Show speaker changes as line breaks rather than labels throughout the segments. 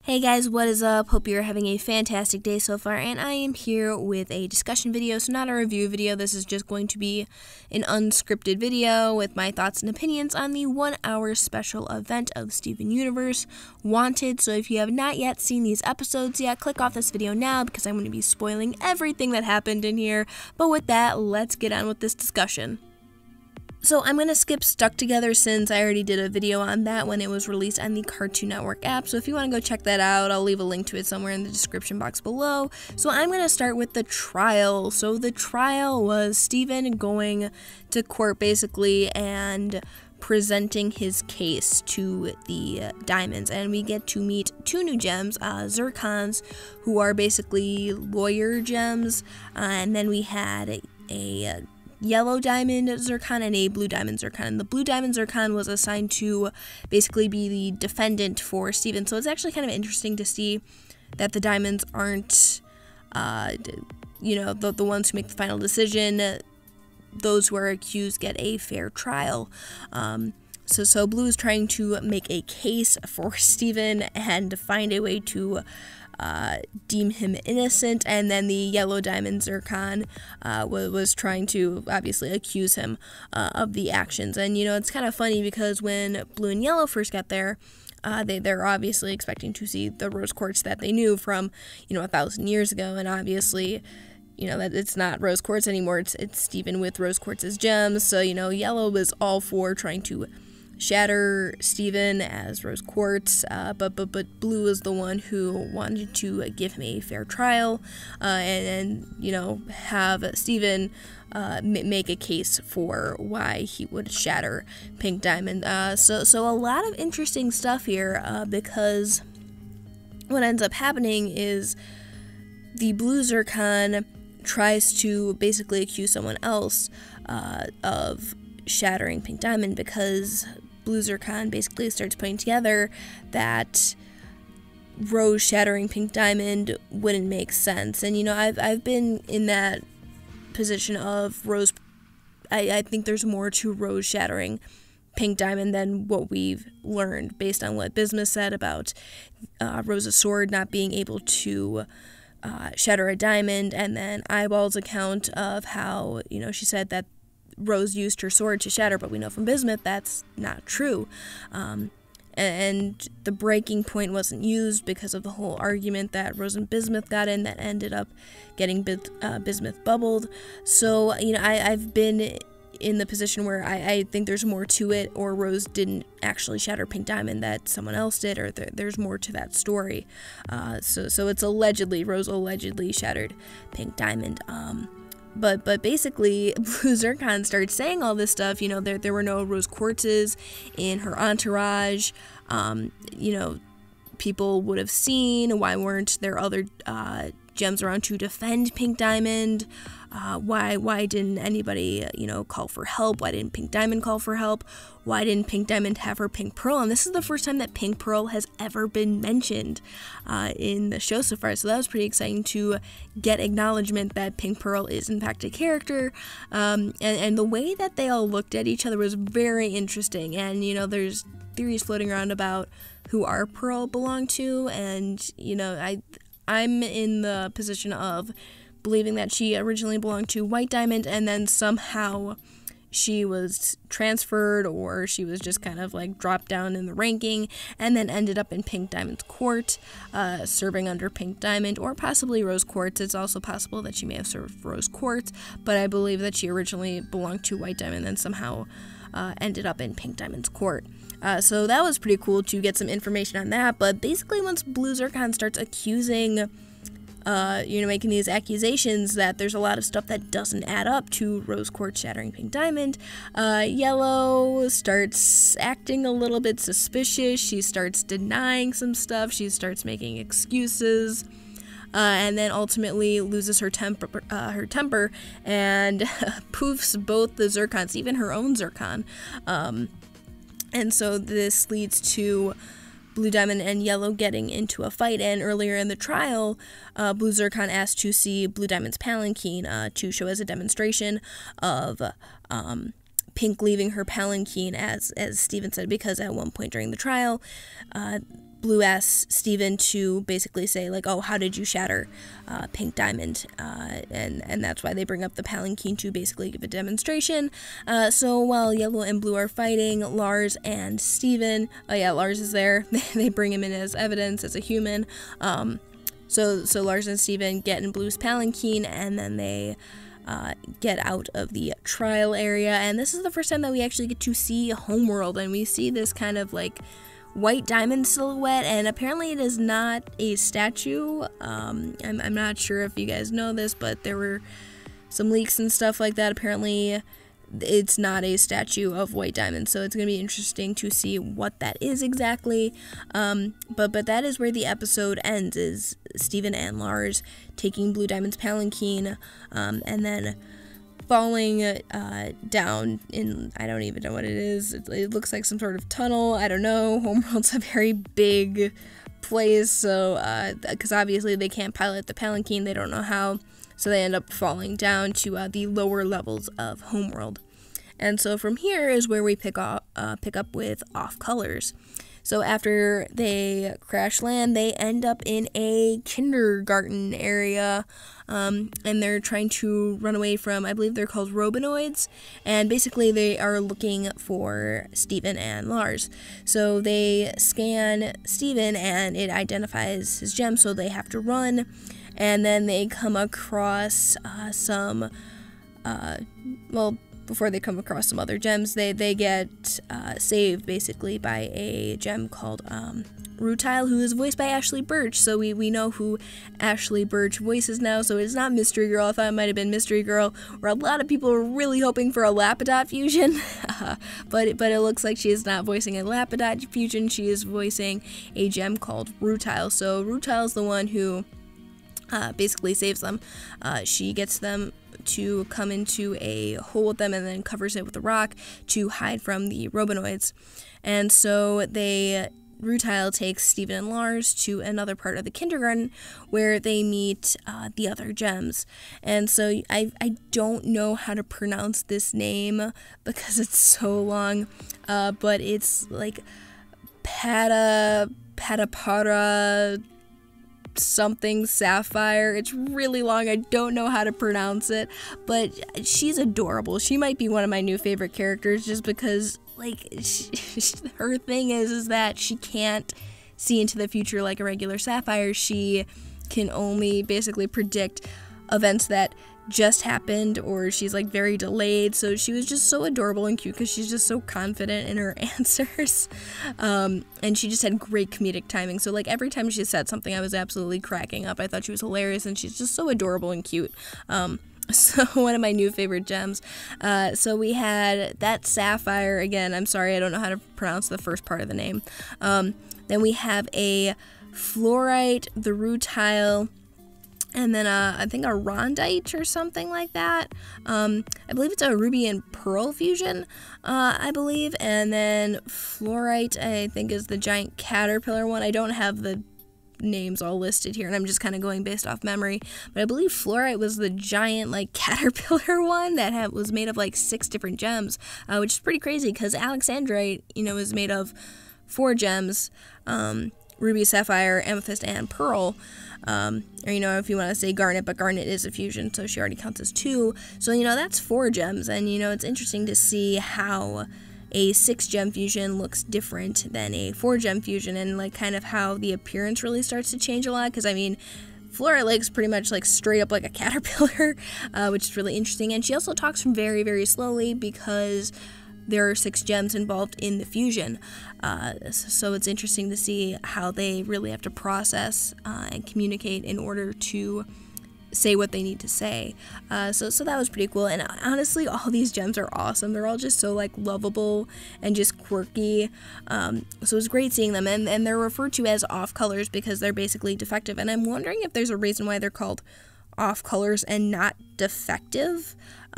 Hey guys, what is up? Hope you're having a fantastic day so far, and I am here with a discussion video, so not a review video. This is just going to be an unscripted video with my thoughts and opinions on the 1-hour special event of Steven Universe Wanted. So if you have not yet seen these episodes yet, click off this video now because I'm going to be spoiling everything that happened in here. But with that, let's get on with this discussion. So I'm going to skip Stuck Together since I already did a video on that when it was released on the Cartoon Network app. So if you want to go check that out, I'll leave a link to it somewhere in the description box below. So I'm going to start with the trial. So the trial was Steven going to court basically and presenting his case to the Diamonds, and we get to meet two new gems, Zircons, who are basically lawyer gems, and then we had a yellow diamond zircon and a blue diamond zircon. And the blue diamond zircon was assigned to basically be the defendant for Steven. So it's actually kind of interesting to see that the diamonds aren't, the ones who make the final decision. Those who are accused get a fair trial. So Blue is trying to make a case for Steven and find a way to deem him innocent, and then the yellow diamond zircon was trying to obviously accuse him of the actions. And it's kind of funny because when Blue and Yellow first got there, they're obviously expecting to see the rose quartz that they knew from 1,000 years ago, and obviously that it's not rose quartz anymore. It's Steven with rose quartz's gems. So Yellow was all for trying to shatter Steven as rose quartz, but Blue is the one who wanted to give him a fair trial, and have Steven make a case for why he would shatter Pink Diamond. So a lot of interesting stuff here, because what ends up happening is the blue zircon tries to basically accuse someone else of shattering Pink Diamond, because Blue Zircon basically starts putting together that Rose shattering Pink Diamond wouldn't make sense. And I've been in that position of Rose. I think there's more to Rose shattering Pink Diamond than what we've learned based on what Bismuth said about Rose's sword not being able to shatter a diamond, and then Eyeball's account of how she said that Rose used her sword to shatter, but we know from Bismuth that's not true. And the breaking point wasn't used because of the whole argument that Rose and Bismuth got in that ended up getting Bismuth bubbled. So I've been in the position where I think there's more to it, or Rose didn't actually shatter Pink Diamond, that someone else did, or there's more to that story. So it's allegedly, Rose allegedly shattered Pink Diamond. But basically, Blue Zircon started saying all this stuff. There were no rose quartzes in her entourage. People would have seen. Why weren't there other gems around to defend Pink Diamond? Why didn't anybody, call for help? Why didn't Pink Diamond call for help? Why didn't Pink Diamond have her Pink Pearl? And this is the first time that Pink Pearl has ever been mentioned in the show so far. So that was pretty exciting to get acknowledgement that Pink Pearl is in fact a character. And the way that they all looked at each other was very interesting. And, there's theories floating around about who our Pearl belonged to. And, I'm in the position of believing that she originally belonged to White Diamond, and then somehow she was transferred, or she was just kind of like dropped down in the ranking and then ended up in Pink Diamond's court, serving under Pink Diamond, or possibly Rose Quartz. It's also possible that she may have served Rose Quartz, but I believe that she originally belonged to White Diamond and then somehow ended up in Pink Diamond's court. So that was pretty cool to get some information on that. But basically, once Blue Zircon starts accusing, making these accusations that there's a lot of stuff that doesn't add up to Rose Quartz shattering Pink Diamond, Yellow starts acting a little bit suspicious. She starts denying some stuff. She starts making excuses. And then ultimately loses her temper and poofs both the zircons, even her own zircon. And so this leads to Blue Diamond and Yellow getting into a fight. And earlier in the trial, Blue Zircon asked to see Blue Diamond's palanquin to show as a demonstration of Pink leaving her palanquin, as Steven said, because at one point during the trial, Blue asks Steven to basically say, like, oh, how did you shatter Pink Diamond? And that's why they bring up the palanquin to basically give a demonstration. So while Yellow and Blue are fighting, Lars and Steven, oh yeah, Lars is there. They bring him in as evidence as a human. So Lars and Steven get in Blue's palanquin, and then they get out of the trial area. And this is the first time that we actually get to see Homeworld, and we see this kind of like white diamond silhouette, and apparently it is not a statue. I'm not sure if you guys know this, but there were some leaks and stuff like that. Apparently it's not a statue of white diamond, so it's going to be interesting to see what that is exactly. But that is where the episode ends, is Steven and Lars taking Blue Diamond's palanquin, and then falling down in, I don't even know what it is. It looks like some sort of tunnel. I don't know. Homeworld's a very big place, so because obviously they can't pilot the palanquin, they don't know how, so they end up falling down to the lower levels of Homeworld. And so from here is where we pick up with Off Colors. So after they crash land, they end up in a kindergarten area, and they're trying to run away from, I believe they're called robinoids, and basically they are looking for Steven and Lars. So they scan Steven, and it identifies his gem, so they have to run, and then they come across before they come across some other gems, they get saved basically by a gem called Rutile, who is voiced by Ashley Birch. So we know who Ashley Birch voices now, so it's not Mystery Girl. I thought it might have been Mystery Girl, where a lot of people were really hoping for a Lapidot fusion, but it looks like she is not voicing a Lapidot fusion. She is voicing a gem called Rutile. So Rutile's the one who basically saves them. She gets them to come into a hole with them and then covers it with a rock to hide from the robinoids. And so Rutile takes Steven and Lars to another part of the kindergarten where they meet the other gems. And so I don't know how to pronounce this name because it's so long, but it's like Patapara something sapphire. It's really long. I don't know how to pronounce it, but she's adorable. She might be one of my new favorite characters just because, like, her thing is that she can't see into the future like a regular sapphire. She can only basically predict events that just happened, or she's like very delayed. So she was just so adorable and cute because she's just so confident in her answers, and she just had great comedic timing. So like every time she said something, I was absolutely cracking up. I thought she was hilarious, and she's just so adorable and cute. So one of my new favorite gems. So we had that sapphire again. I'm sorry, I don't know how to pronounce the first part of the name. Then we have a fluorite, the rutile, and then I think a rondite or something like that. I believe it's a ruby and pearl fusion, I believe. And then fluorite, I think, is the giant caterpillar one. I don't have the names all listed here, and I'm just kind of going based off memory. But I believe fluorite was the giant, like, caterpillar one that was made of, like, 6 different gems, which is pretty crazy because alexandrite, is made of 4 gems, ruby, sapphire, amethyst, and pearl. Or, if you want to say garnet, but garnet is a fusion, so she already counts as 2. So, that's 4 gems, and, it's interesting to see how a 6-gem fusion looks different than a 4-gem fusion, and, like, kind of how the appearance really starts to change a lot, because, fluorite looks pretty much, like, straight up like a caterpillar, which is really interesting, and she also talks very, very slowly because there are 6 gems involved in the fusion, so it's interesting to see how they really have to process and communicate in order to say what they need to say. So that was pretty cool, and honestly, all these gems are awesome. They're all just so, like, lovable and just quirky, so it was great seeing them, and they're referred to as off colors because they're basically defective, and I'm wondering if there's a reason why they're called off colors and not defective,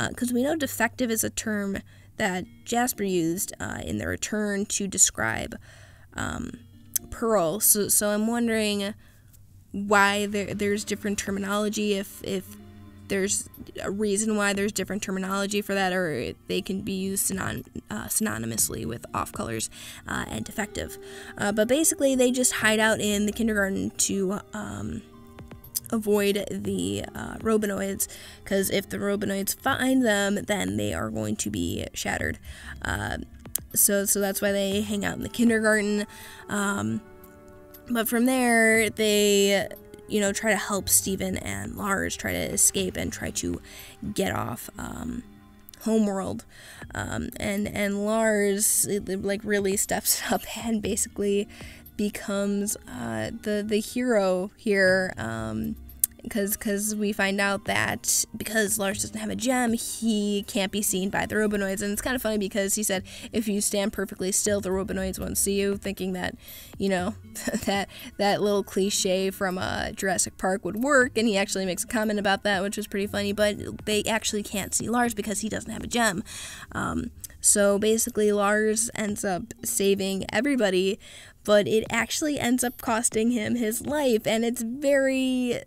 because we know defective is a term that Jasper used in the return to describe Pearl. So I'm wondering why there's different terminology, if there's a reason why there's different terminology for that, or they can be used synonymously with off colors and defective. But basically, they just hide out in the kindergarten to avoid the Robinoids, because if the Robinoids find them, then they are going to be shattered. So that's why they hang out in the kindergarten. But from there, they, try to help Steven and Lars try to escape and try to get off Homeworld. And Lars, really steps up and basically becomes the hero here, because we find out that because Lars doesn't have a gem, he can't be seen by the Robinoids. And it's kind of funny because he said, if you stand perfectly still, the Robinoids won't see you, thinking that, that little cliche from Jurassic Park would work. And he actually makes a comment about that, which was pretty funny, but they actually can't see Lars because he doesn't have a gem. So basically Lars ends up saving everybody, but it actually ends up costing him his life, and it's very,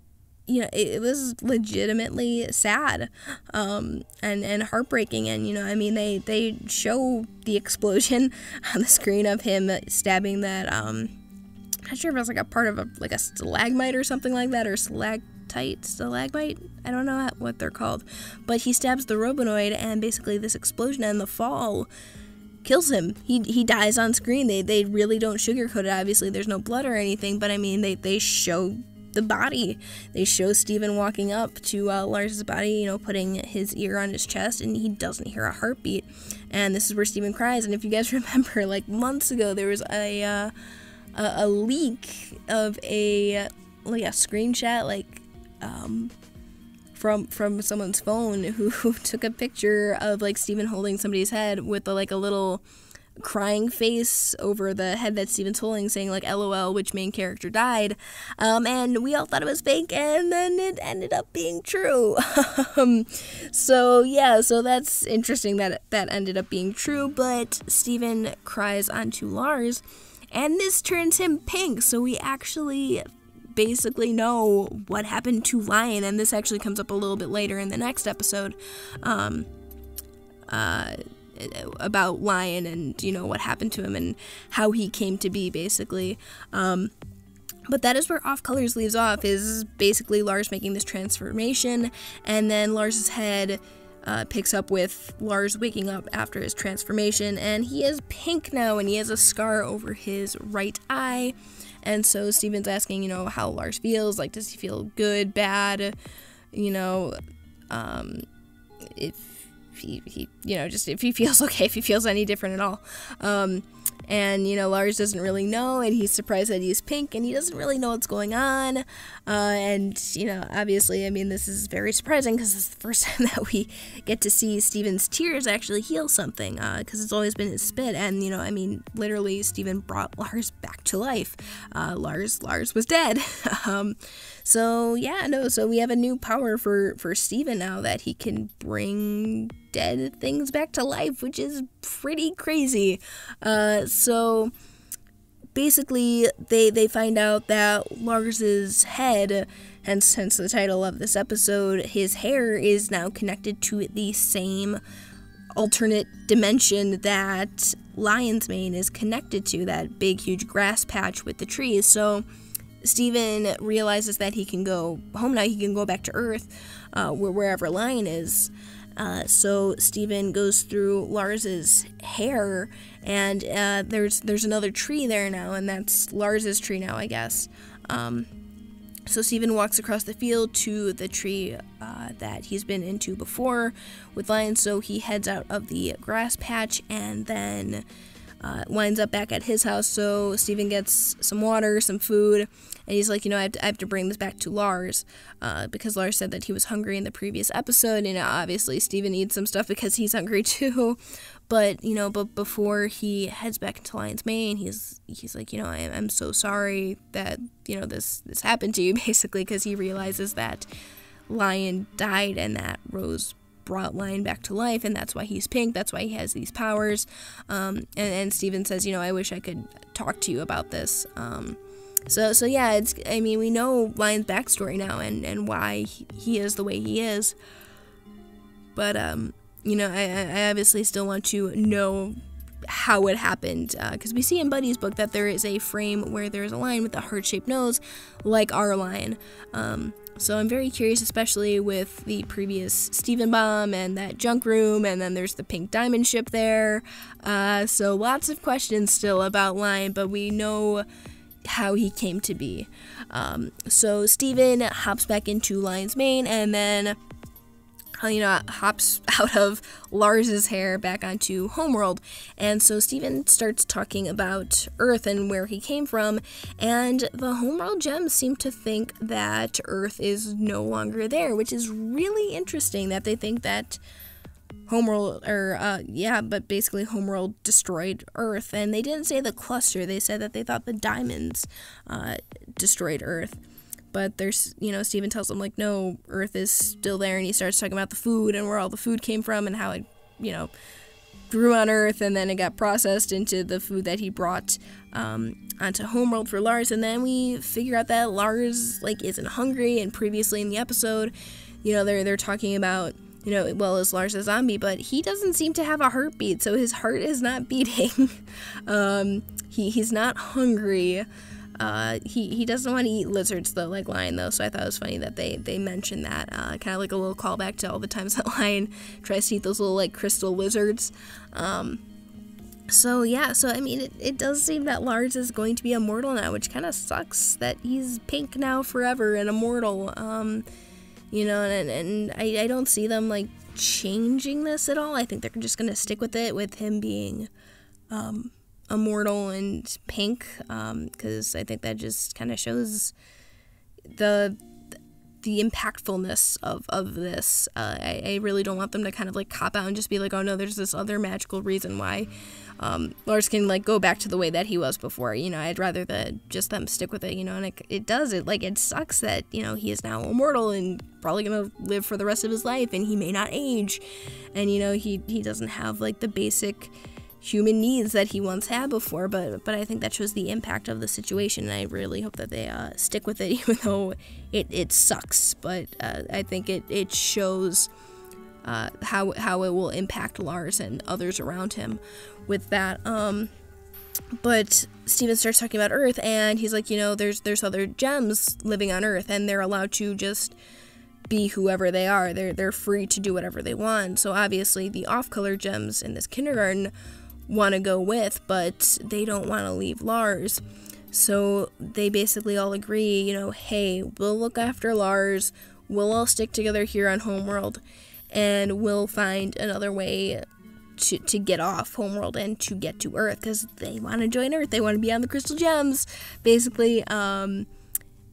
it was legitimately sad, and heartbreaking. And, they show the explosion on the screen of him stabbing that, I'm not sure if it was a part of a stalagmite or something like that, or stalagmite, I don't know what they're called, but he stabs the Robinoid, and basically this explosion and the fall kills him. He dies on screen. They really don't sugarcoat it. Obviously there's no blood or anything, but they show the body. They show Steven walking up to Lars's body, putting his ear on his chest, and he doesn't hear a heartbeat. And this is where Steven cries. And if you guys remember, months ago, there was a leak of a screenshot, from someone's phone who took a picture of Steven holding somebody's head with a little crying face over the head that Steven's holding, saying LOL, which main character died. And we all thought it was fake, and then it ended up being true. So that's interesting that ended up being true. But Steven cries onto Lars, and this turns him pink. So we actually basically know what happened to Lion, and this actually comes up a little bit later in the next episode, about Lion and what happened to him and how he came to be, basically. But that is where Off Colors leaves off, is basically Lars making this transformation, and then Lars's head picks up with Lars waking up after his transformation, and he is pink now, and he has a scar over his right eye. And so Steven's asking, how Lars feels. Does he feel good, bad? If he just if he feels okay, if he feels any different at all. And, Lars doesn't really know, and he's surprised that he's pink, and he doesn't really know what's going on. And, obviously, this is very surprising, because this is the first time that we get to see Steven's tears actually heal something, because it's always been his spit. And, literally, Steven brought Lars back to life. Lars was dead. So we have a new power for Steven now, that he can bring dead things back to life, which is pretty crazy. So basically they find out that Lars's head, hence the title of this episode, his hair is now connected to the same alternate dimension that Lion's mane is connected to, that big huge grass patch with the trees. So Steven realizes that he can go home now. He can go back to Earth, wherever Lion is. So Steven goes through Lars's hair, and there's another tree there now, and that's Lars's tree now, I guess. So Steven walks across the field to the tree that he's been into before with Lion. So he heads out of the grass patch, and then winds up back at his house. So Steven gets some water, some food, and he's like, I have to bring this back to Lars, because Lars said that he was hungry in the previous episode, and obviously Steven needs some stuff because he's hungry too. But before he heads back into Lion's mane, he's like, I'm so sorry that this happened to you, basically, because he realizes that Lion died, and that Rose brought Lion back to life, and that's why he's pink, that's why he has these powers. And Steven says, I wish I could talk to you about this. So yeah, we know Lion's backstory now and why he is the way he is. But, I obviously still want to know how it happened, because we see in Buddy's book that there is a frame where there's a lion with a heart-shaped nose, like our lion. So I'm very curious, especially with the previous Steven bomb and that junk room, and then there's the pink diamond ship there. So lots of questions still about Lion, but we know how he came to be. So Steven hops back into Lion's mane, and then hops out of Lars's hair back onto Homeworld. And so Steven starts talking about Earth and where he came from, and the Homeworld gems seem to think that Earth is no longer there, which is really interesting that they think that Homeworld, but basically Homeworld destroyed Earth. And they didn't say the cluster, they said that they thought the diamonds destroyed Earth. But there's, Steven tells him, like, no, Earth is still there, and he starts talking about the food and where all the food came from and how it, grew on Earth, and then it got processed into the food that he brought onto Homeworld for Lars. And then we figure out that Lars, isn't hungry, and previously in the episode, they're talking about, is Lars a zombie, but he doesn't seem to have a heartbeat, so his heart is not beating. He's not hungry. He doesn't want to eat lizards, though, like Lion, though, so I thought it was funny that they mentioned that, kind of like a little callback to all the times that Lion tries to eat those little, crystal lizards. It does seem that Lars is going to be immortal now, which kind of sucks that he's pink now forever and immortal, and I don't see them, changing this at all. I think they're just gonna stick with it, with him being, immortal and pink, because I think that just kind of shows the impactfulness of this. I really don't want them to kind of cop out and just be like, oh no, there's this other magical reason why Lars can go back to the way that he was before. I'd rather that just them stick with it, and it sucks that he is now immortal and probably gonna live for the rest of his life, and he may not age, and he doesn't have the basic human needs that he once had before, but I think that shows the impact of the situation, and I really hope that they stick with it, even though it sucks, but I think it shows how it will impact Lars and others around him with that. But Steven starts talking about Earth, and he's like, there's other gems living on Earth, and they're allowed to just be whoever they are. They're free to do whatever they want. So obviously the off-color gems in this kindergarten want to go with, but they don't want to leave Lars. So they basically all agree, hey, we'll look after Lars, we'll all stick together here on Homeworld, and we'll find another way to get off Homeworld and to get to Earth, because they want to join Earth, they want to be on the Crystal Gems, basically.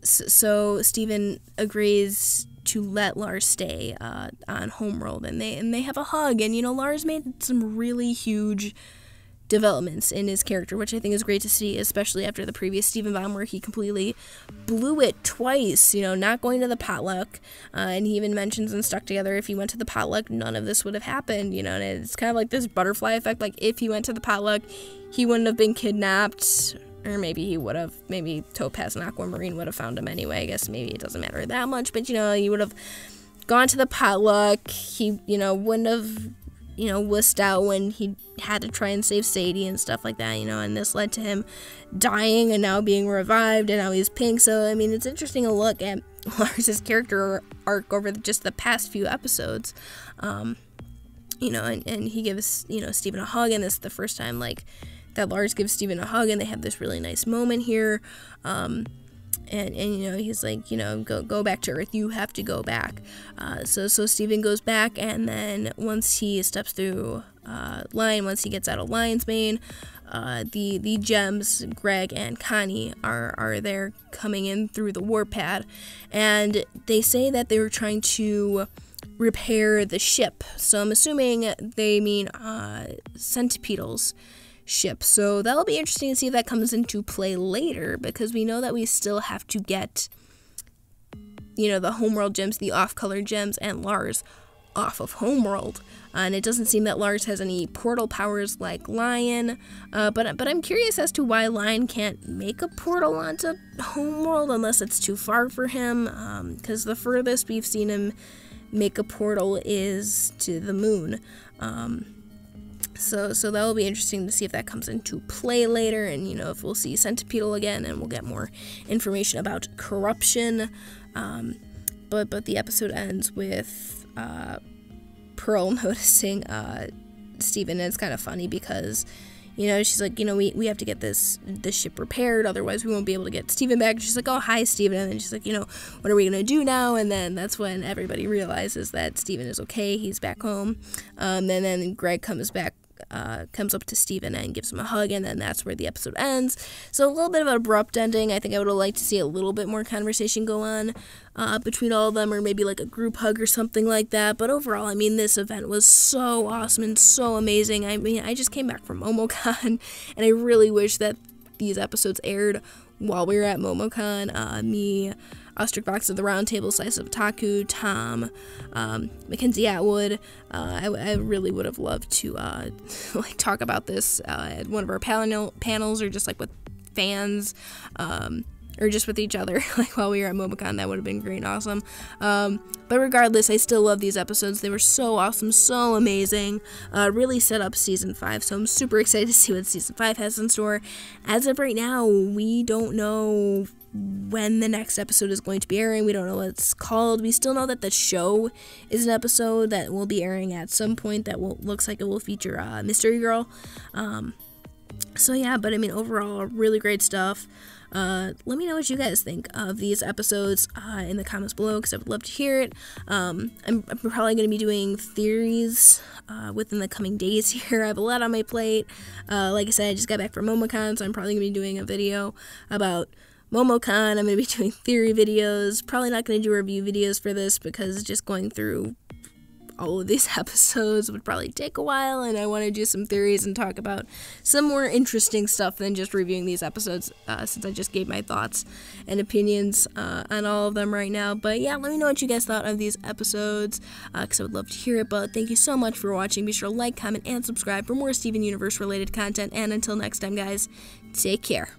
So Steven agrees to let Lars stay on Homeworld, and they have a hug, and Lars made some really huge developments in his character, which I think is great to see, especially after the previous Steven bomb where he completely blew it twice, not going to the potluck, and he even mentions in Stuck Together, if he went to the potluck, none of this would have happened, and it's kind of like this butterfly effect, if he went to the potluck, he wouldn't have been kidnapped, or maybe he would have, maybe Topaz and Aquamarine would have found him anyway. I guess maybe it doesn't matter that much, but he would have gone to the potluck, he, wouldn't have, wussed out when he had to try and save Sadie and stuff like that, and this led to him dying and now being revived, and now he's pink. So, it's interesting to look at Lars's character arc over just the past few episodes, and he gives, Steven a hug, and this is the first time, that Lars gives Steven a hug, and they have this really nice moment here, and he's like, go back to Earth, you have to go back. So Steven goes back, and then once he steps through Lion, once he gets out of Lion's mane, the gems, Greg and Connie, are there coming in through the warpad, and they say that they were trying to repair the ship. So I'm assuming they mean Centipedal's ship. So that'll be interesting to see if that comes into play later, because we know that we still have to get, the Homeworld gems, the off-color gems, and Lars off of Homeworld. And it doesn't seem that Lars has any portal powers like Lion, but I'm curious as to why Lion can't make a portal onto Homeworld unless it's too far for him, because the furthest we've seen him make a portal is to the moon. So that will be interesting to see if that comes into play later, and, you know, if we'll see Centipedal again, and we'll get more information about corruption. But the episode ends with Pearl noticing Steven, and it's kind of funny because, you know, she's like, you know, we have to get this ship repaired, otherwise we won't be able to get Steven back. And she's like, oh, hi, Steven. And then she's like, you know, what are we going to do now? And then that's when everybody realizes that Steven is okay. He's back home. And then Greg comes up to Steven and gives him a hug, and then that's where the episode ends. So a little bit of an abrupt ending. I think I would have liked to see a little bit more conversation go on between all of them, or maybe like a group hug or something like that. But overall, I mean, this event was so awesome and so amazing. I mean, I just came back from MomoCon, and I really wish that these episodes aired while we were at MomoCon. Me, Ostrich Box of the Round Table, Slice of Otaku, Tom, Mackenzie Atwood. I really would have loved to like talk about this at one of our panels, or just like with fans, or just with each other, like while we were at MomoCon. That would have been great and awesome. But regardless, I still love these episodes. They were so awesome, so amazing. Really set up Season 5, so I'm super excited to see what Season 5 has in store. As of right now, we don't know when the next episode is going to be airing. We don't know what it's called. We still know that the show is an episode that will be airing at some point that looks like it will feature Mystery Girl. So yeah, but I mean, overall, really great stuff. Let me know what you guys think of these episodes in the comments below, because I would love to hear it. I'm probably going to be doing theories within the coming days here. I have a lot on my plate. Like I said, I just got back from MomoCon, so I'm probably going to be doing a video about MomoCon. I'm going to be doing theory videos. Probably not going to do review videos for this, because just going through all of these episodes would probably take a while, and I want to do some theories and talk about some more interesting stuff than just reviewing these episodes, since I just gave my thoughts and opinions on all of them right now. But yeah, let me know what you guys thought of these episodes, because I would love to hear it. But thank you so much for watching. Be sure to like, comment, and subscribe for more Steven Universe related content, and until next time, guys, take care.